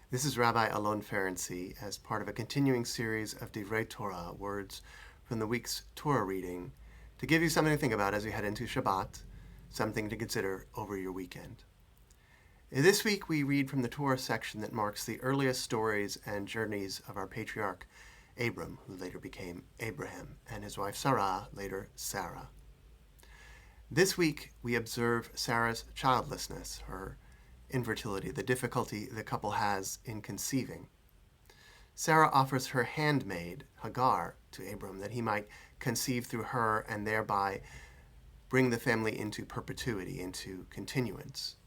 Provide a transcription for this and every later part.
This is Rabbi Alon Ferenczi as part of a continuing series of Divrei Torah, words from the week's Torah reading, to give you something to think about as we head into Shabbat, something to consider over your weekend. This week we read from the Torah section that marks the earliest stories and journeys of our patriarch Abram, who later became Abraham, and his wife Sarah, later Sarah. This week we observe Sarah's childlessness, her infertility, the difficulty the couple has in conceiving. Sarah offers her handmaid, Hagar, to Abram that he might conceive through her and thereby bring the family into perpetuity, into continuance,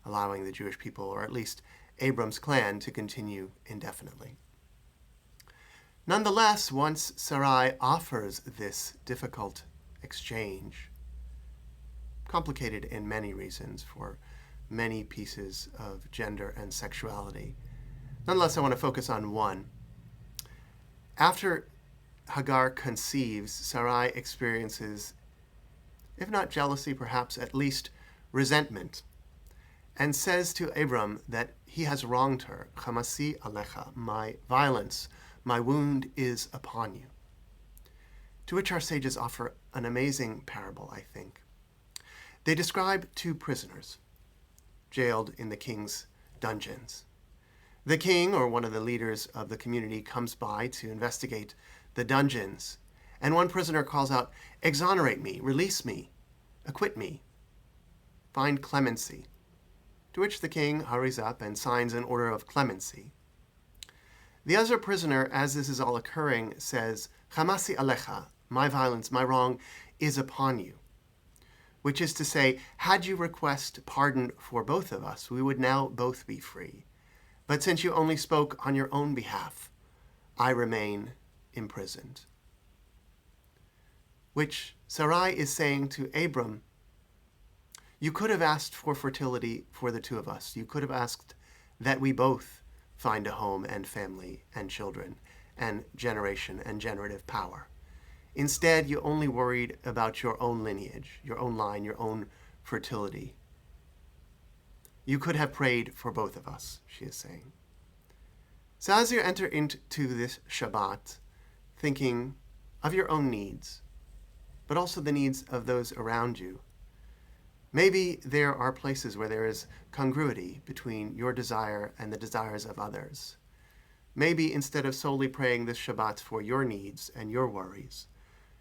allowing the Jewish people, or at least Abram's clan, to continue indefinitely. Nonetheless, once Sarai offers this difficult exchange, complicated in many reasons for many pieces of gender and sexuality. Nonetheless, I want to focus on one. After Hagar conceives, Sarai experiences, if not jealousy, perhaps at least resentment, and says to Abram that he has wronged her. Chamasi alecha, my violence, my wound is upon you. To which our sages offer an amazing parable, I think. They describe two prisoners jailed in the king's dungeons. The king, or one of the leaders of the community, comes by to investigate the dungeons, and one prisoner calls out, "Exonerate me, release me, acquit me, find clemency." To which the king hurries up and signs an order of clemency. The other prisoner, as this is all occurring, says, "Chamasi alecha, my violence, my wrong is upon you." Which is to say, had you request pardon for both of us, we would now both be free. But since you only spoke on your own behalf, I remain imprisoned. Which Sarai is saying to Abram, you could have asked for fertility for the two of us. You could have asked that we both find a home and family and children and generation and generative power. Instead, you only worried about your own lineage, your own line, your own fertility. You could have prayed for both of us, she is saying. So as you enter into this Shabbat, thinking of your own needs, but also the needs of those around you, maybe there are places where there is congruity between your desire and the desires of others. Maybe instead of solely praying this Shabbat for your needs and your worries,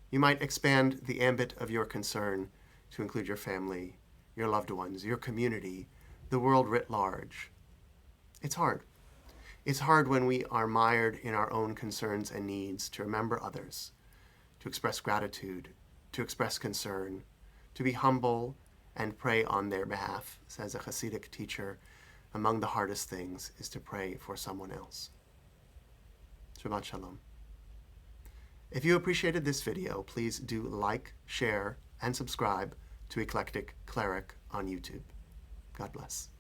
you might expand the ambit of your concern to include your family, your loved ones, your community, the world writ large. It's hard. It's hard when we are mired in our own concerns and needs to remember others, to express gratitude, to express concern, to be humble and pray on their behalf. Says a Hasidic teacher, among the hardest things is to pray for someone else. Shabbat Shalom. If you appreciated this video, please do like, share, and subscribe to Eclectic Cleric on YouTube. God bless.